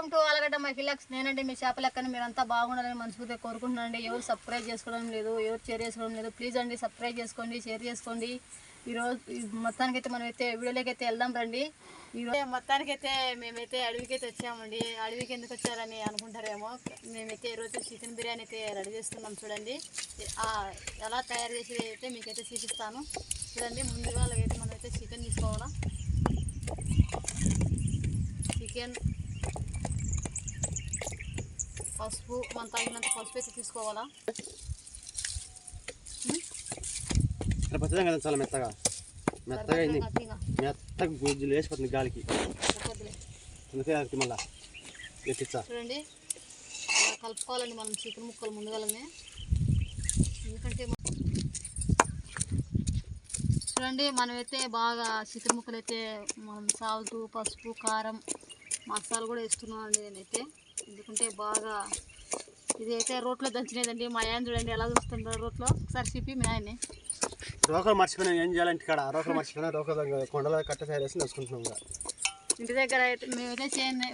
Welcome to Allagadda మహిళక్స్. నేనండి మీ చేప లెక్కన మీరంతా బాగుండాలని మనస్ఫూర్తిగా కోరుకుంటున్నానండి. ఎవరు సబ్స్క్రైబ్ చేసుకోవడం లేదు, ఎవరు షేర్ చేసుకోవడం లేదు. ప్లీజ్ అండి సబ్స్క్రైబ్ చేసుకోండి, షేర్ చేసుకోండి. ఈరోజు మొత్తానికైతే మనమైతే వీడియోలోకి అయితే వెళ్దాం రండి. ఈరోజు మొత్తానికైతే మేమైతే అడవికైతే వచ్చామండి. అడవికి ఎందుకు వచ్చారని అనుకుంటారేమో. మేమైతే ఈరోజు చికెన్ బిర్యానీ అయితే రెడీ చేస్తున్నాం. చూడండి ఎలా తయారు చేసేది అయితే మీకైతే చూపిస్తాను. చూడండి, ముందుగా అయితే మనమైతే చికెన్ తీసుకోవాలా. చికెన్, పసుపు, మన తగినంత పసుపు అయితే తీసుకోవాలా. చాలా మెత్తగా మెత్తగా మెత్తగా గుజ్జులు వేసిపోతుంది గాలికి. మళ్ళీ చూడండి, అలా కలుపుకోవాలండి మనం చికెన్ ముక్కలు ముందుగానే. ఎందుకంటే చూడండి, మనమైతే బాగా చికెన్ ముక్కలు అయితే మనం సాల్ట్, పసుపు, కారం, మసాలా కూడా వేస్తున్నాం అండి నేనైతే. ఎందుకంటే బాగా ఇది అయితే రోట్లో దంచినదండి. మా ఆయన చూడండి ఎలా చూస్తుంటారు రోట్లో. ఒకసారి చెప్పి మీ ఆయన్ని. రోకలు మర్చిపోయినా ఏం చేయాలంటే ఇక్కడ రోకలు మర్చిపోయినా కొండలో కట్ట తయారు చేసి దంచుకుంటున్నాం. ఇంటి దగ్గర అయితే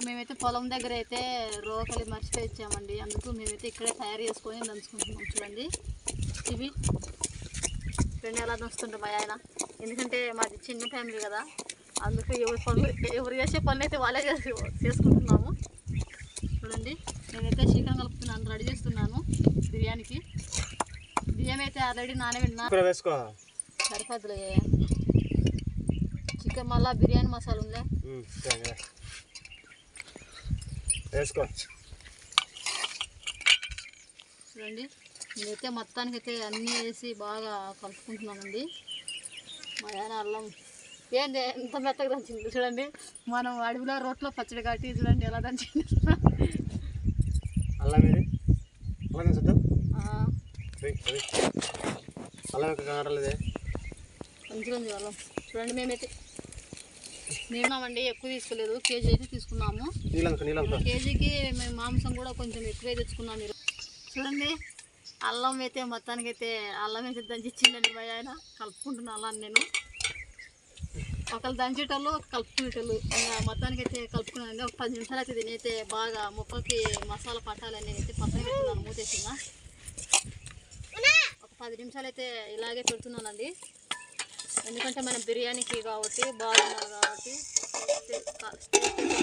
మేమైతే పొలం దగ్గర అయితే రోకలి మర్చిపోయి ఇచ్చామండి. అందుకు మేమైతే ఇక్కడే తయారు చేసుకొని దంచుకుంటున్నాం. చూడండి, ఇవి రెండు ఎలా దంచుతుంటాం మా ఆయన. ఎందుకంటే మాది చిన్న ఫ్యామిలీ కదా, అందుకు ఎవరు చేసే పనులు అయితే వాళ్ళే చేసుకుంటున్నాము. చూడండి, నేనైతే చికెన్ కలుపుతున్నాను, రెడీ చేస్తున్నాను బిర్యానీకి. బియ్యం అయితే ఆల్రెడీ నానబెట్టినా సరిపోద్దులే. చికెన్ మళ్ళీ బిర్యానీ మసాలా ఉందా వేసుకో. చూడండి, నేనైతే మొత్తానికైతే అన్నీ వేసి బాగా కలుపుకుంటున్నానండి. మా ఆయన అల్లం ఏంది ఎంత మెత్తగా దంచింది. చూడండి, మనం అడవిలో రోట్లో పచ్చడి కట్టి చూడండి ఎలా దంచింది. అల్లం ఇది అల్లం చూద్దాం. అల్లం కారలేదే మంచిగా ఉంది అల్లం. చూడండి, మేమైతే మేమండి ఎక్కువ తీసుకోలేదు, కేజీ అయితే తీసుకున్నాము. కేజీకి మేము మాంసం కూడా కొంచెం ఎక్కువే తెచ్చుకున్నాము. మీరు చూడండి, అల్లం అయితే మొత్తానికైతే అల్లం అయితే దంచిచ్చిందండి మా ఆయన. కలుపుకుంటున్నాను అల్లాన్ని నేను. ఒకళ్ళు దంచేటోళ్ళు, ఒక కలుపుకునేటోళ్ళు. మొత్తానికి అయితే కలుపుకున్నానండి. ఒక 10 నిమిషాలు అయితే దీనైతే బాగా ముక్కకి మసాలా పట్టాలని నేనైతే పక్కన పెడుతున్నాను, మూతేసిన. ఒక 10 నిమిషాలు అయితే ఇలాగే పెడుతున్నానండి. ఎందుకంటే మనం బిర్యానీకి కాబట్టి బాగున్నారు కాబట్టి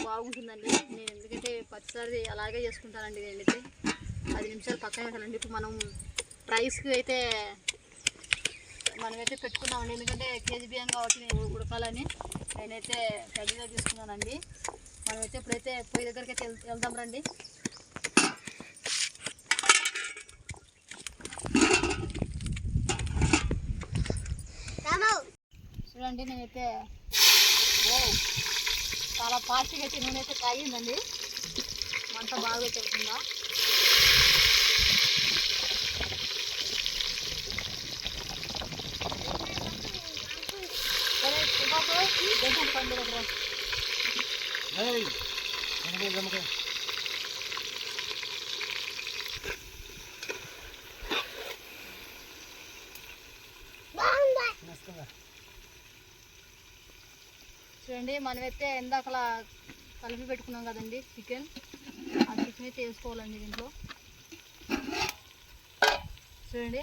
బాగుంటుందండి. నేను ఎందుకంటే ప్రతిసారి అలాగే చేసుకుంటానండి. నేనైతే 10 నిమిషాలు పక్కన పెట్టాలండి. ఇప్పుడు మనం రైస్కి అయితే మనమైతే పెట్టుకున్నామండి. ఎందుకంటే కేజీ బియ్యం కాబట్టి నేను ఉడకాలని నేనైతే పెద్దగా తీసుకున్నానండి. మనమైతే ఇప్పుడైతే పొయ్యి దగ్గరికి అయితే వెళ్దాం రండి. చూడండి, నేనైతే చాలా ఫాస్ట్గా అయితే నూనె అయితే కాగిందండి. మంట బాగా పెడుతుందా. చూడండి, మనమైతే ఇందాకలా కలిపి పెట్టుకున్నాం కదండి చికెన్. ఆ చికెన్ అయితే వేసుకోవాలండి దీంట్లో. చూడండి,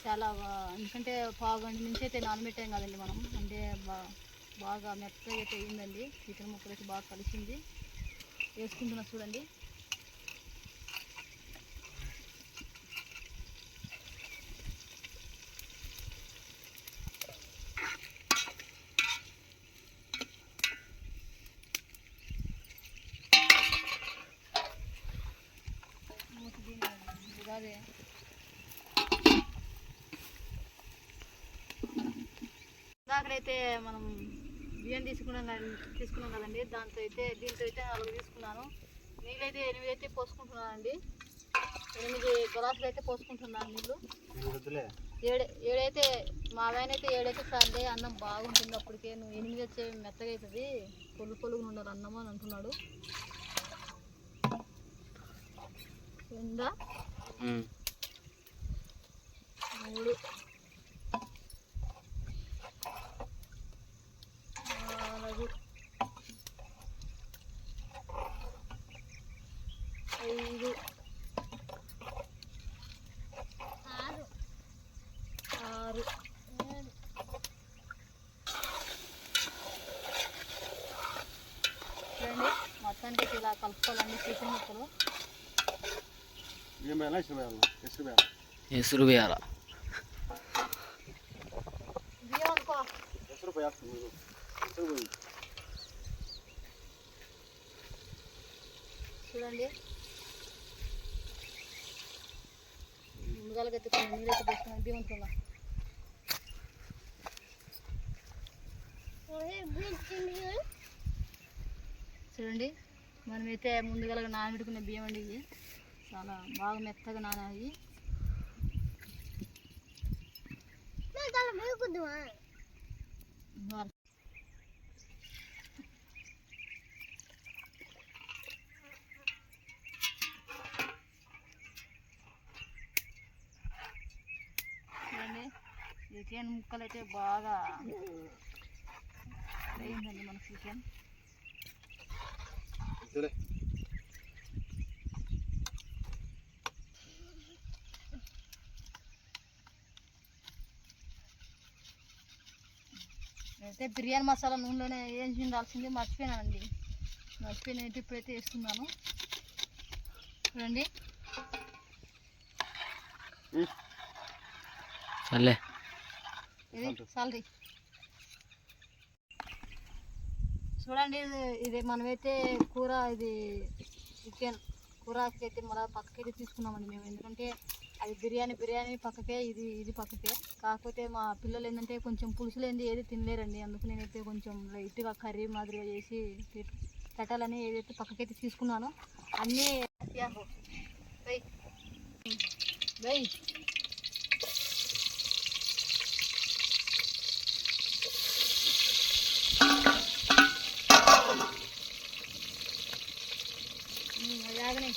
చాలా ఎందుకంటే పావుగంట నుంచి అయితే నానబెట్టాం కదండి మనం. అంటే బాగా మెత్తగా అయితే అయిందండి. చికెన్ ముక్కలు అయితే బాగా కలిసింది. వేసుకుంటున్నా చూడండి. అక్కడైతే మనం బియ్యం తీసుకున్నాం కదండి. దీంతో అయితే 4 తీసుకున్నాను. నీళ్ళైతే 8 అయితే పోసుకుంటున్నానండి. 8 గ్లాసులు అయితే పోసుకుంటున్నాను నీళ్ళు. 7 అయితే మా ఆయన అయితే 7 అయితే చాలండి, అన్నం బాగుంటుంది. అప్పటికే నువ్వు 8 వచ్చే మెత్తగా అవుతుంది, పొలుగుగా ఉండాలి అన్నం అని అంటున్నాడు. 2 3 4 మొత్తానికి ఇలా కలుపుకోవాలండి చికెన్ ముక్కలు. ఏం వేయాలా? ఎసురు వేయాలా? ఎసురు వేయాలా? బియ్యం అనుకో. ఎసురు పోయాల్సింది. ఎసురు పోయి చూడండి ముందుగా అయితే కొన్ని నీరైతే పోసుకున్నాం బియ్యం అనుకున్నా. చూడండి మనమైతే ముందుగా నానబెట్టుకునే బియ్యం అండి. ఇవి చాలా బాగా మెత్తగా నానాయి. చూడండి చికెన్ ముక్కలు అయితే బాగా అయిందండి మన చికెన్. అయితే బిర్యానీ మసాలా నూనెలోనే వేసి ఉండాల్సింది మర్చిపోయినానండి. మర్చిపోయినట్టు ఇప్పుడైతే వేస్తున్నాను. చూడండి సర్లే ఇది సాలరీ. చూడండి ఇది మనమైతే కూర ఇది చికెన్ కూరకి అయితే మళ్ళీ పక్కకైతే తీసుకున్నామండి మేము. ఎందుకంటే అది బిర్యానీ పక్కకే, ఇది పక్కకే. కాకపోతే మా పిల్లలు ఏంటంటే కొంచెం పులుసు లేనిది ఏది తినలేరండి. అందుకు నేనైతే కొంచెం లైట్గా కర్రీ మాదిరిగా చేసి పెట్టాలని ఏదైతే పక్కకైతే తీసుకున్నానో అన్నీ వెయ్ అలాగనే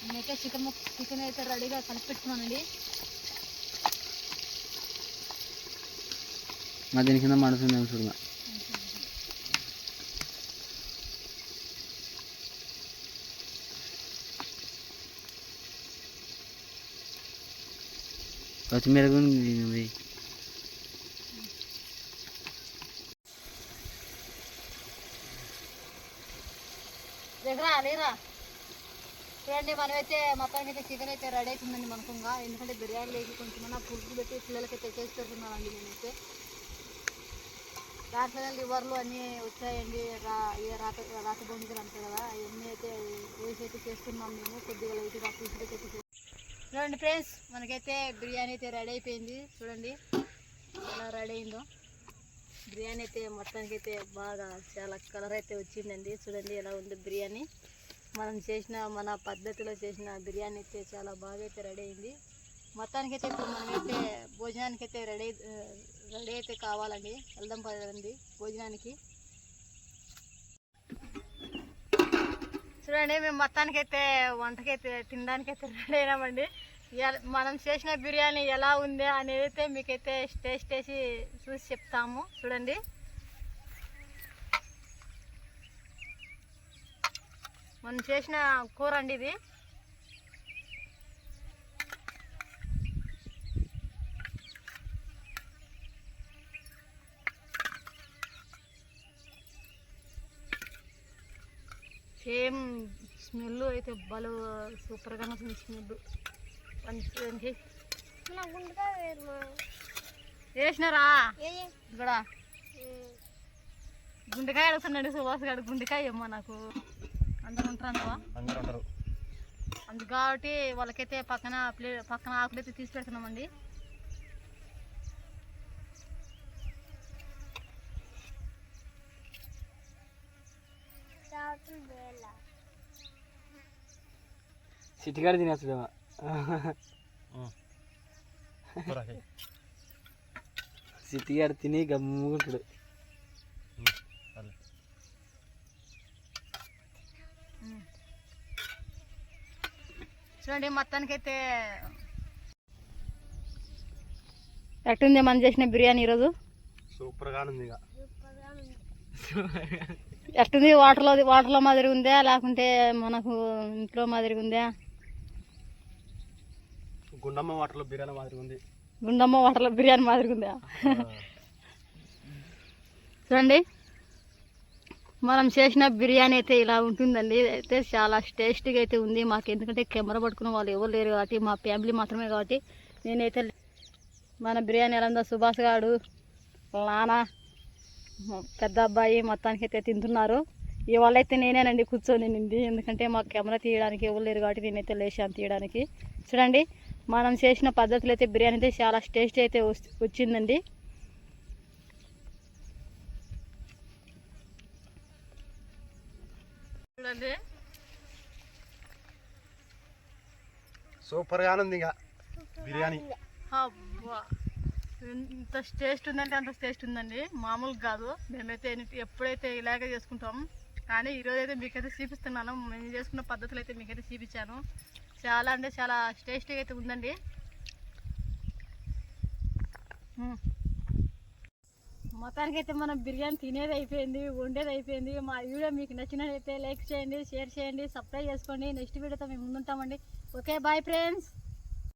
నేనైతే చికెన్ అయితే రెడీగా కలిపి పెట్టుకున్నానండి. మా దీని కింద మడుతుంది చూడ. కొత్తిమీర కూడా దగ్గర లేరా. చూడండి మనమైతే మొత్తానికి అయితే చికెన్ అయితే రెడీ అవుతుందండి మనకుంగా. ఎందుకంటే బిర్యానీ లేక కొంచెం పులుసు పెట్టి పిల్లలకైతే చేసి పెడుతున్నానండి నేనైతే. దాంట్లో లివర్లు అన్నీ వచ్చాయండి. రాత బొంజలు అంటారు కదా, అవన్నీ అయితే వేసి అయితే చేస్తున్నాం మేము. కొద్దిగా లైట్గా పులుసు అయితే చూడండి ఫ్రెండ్స్, మనకైతే బిర్యానీ అయితే రెడీ అయిపోయింది. చూడండి ఎలా రెడీ అయిందో బిర్యానీ అయితే. మొత్తానికి అయితే బాగా చాలా కలర్ అయితే వచ్చిందండి. చూడండి ఎలా ఉంది బిర్యానీ. మనం చేసిన మన పద్ధతిలో చేసిన బిర్యానీ అయితే చాలా బాగా అయితే రెడీ అయింది. మొత్తానికి అయితే ఇప్పుడు మనమైతే భోజనానికి అయితే రెడీ అయితే కావాలండి. వెళ్దాం పదండి భోజనానికి. చూడండి మేము మొత్తానికైతే వంటకైతే తినడానికైతే రెడీ అయినామండి. మనం చేసిన బిర్యానీ ఎలా ఉంది అనేది అయితే మీకైతే టేస్ట్ వేసి చూసి చెప్తాము. చూడండి మనం చేసిన కూర అండి ఇది. సేమ్ స్మెల్ అయితే బలు సూపర్గా వస్తుంది స్మెల్. వేసినారా ఇక్కడ గుండెకాయ అడుగుతున్నాడు సుభాష్ గారు. గుండెకాయ ఏమో నాకు అందరూ ఉంటారు అందుకు కాబట్టి వాళ్ళకైతే పక్కన ఆకులు అయితే తీసి పెడుతున్నామండి. సిటికాడ తినేస్తాడేమో. సిటికాడ తిని గమ్ముకుంటాడు. చూడండి మొత్తానికైతే ఎట్టుంది మనం చేసిన బిర్యానీ ఈరోజు. సూపర్గా ఉంది. ఎట్టుంది? వాటర్లో మాదిరి ఉందా లేకుంటే మనకు ఇంట్లో మాదిరి ఉందా? గుండమ్మ వాటర్లో బిర్యానీ మాదిరి ఉంది. గుండమ్మ వాటర్లో బిర్యానీ మాదిరిగా ఉందా? చూడండి మనం చేసిన బిర్యానీ అయితే ఇలా ఉంటుందండి. అయితే చాలా టేస్టీగా అయితే ఉంది మాకు, ఎందుకంటే కెమెరా పట్టుకున్న వాళ్ళు ఎవరు లేరు కాబట్టి, మా ఫ్యామిలీ మాత్రమే కాబట్టి నేనైతే మన బిర్యానీ ఎలా ఉందో సుభాష్ గారు, నాన్న, పెద్ద అబ్బాయి మొత్తానికి అయితే తింటున్నారు. ఇవాళ అయితే నేనేనండి కూర్చొని నింది, ఎందుకంటే మాకు కెమెరా తీయడానికి ఎవరు లేరు కాబట్టి నేనైతే లేచాను తీయడానికి. చూడండి మనం చేసిన పద్ధతులు అయితే బిర్యానీ అయితే చాలా టేస్టీ అయితే వచ్చిందండి. చూడండి సూపర్గా ఉంది ఇక బిర్యానీ. అబ్బా ఇంత టేస్ట్ ఉందంటే అంత టేస్ట్ ఉందండి, మామూలుగా కాదు. మేమైతే ఎప్పుడైతే ఇలాగే చేసుకుంటాం, కానీ ఈరోజు అయితే మీకైతే చూపిస్తున్నాను. మేము చేసుకున్న పద్ధతులు అయితే మీకైతే చూపించాను. చాలా అంటే చాలా టేస్టీగా అయితే ఉందండి. మొత్తానికి అయితే మనం బిర్యానీ తినేది అయిపోయింది, వండేది అయిపోయింది. మా వీడియో మీకు నచ్చినట్లయితే లైక్ చేయండి, షేర్ చేయండి, సబ్స్క్రైబ్ చేసుకోండి. నెక్స్ట్ వీడియోతో మేము ముందుంటామండి. Okay bye friends.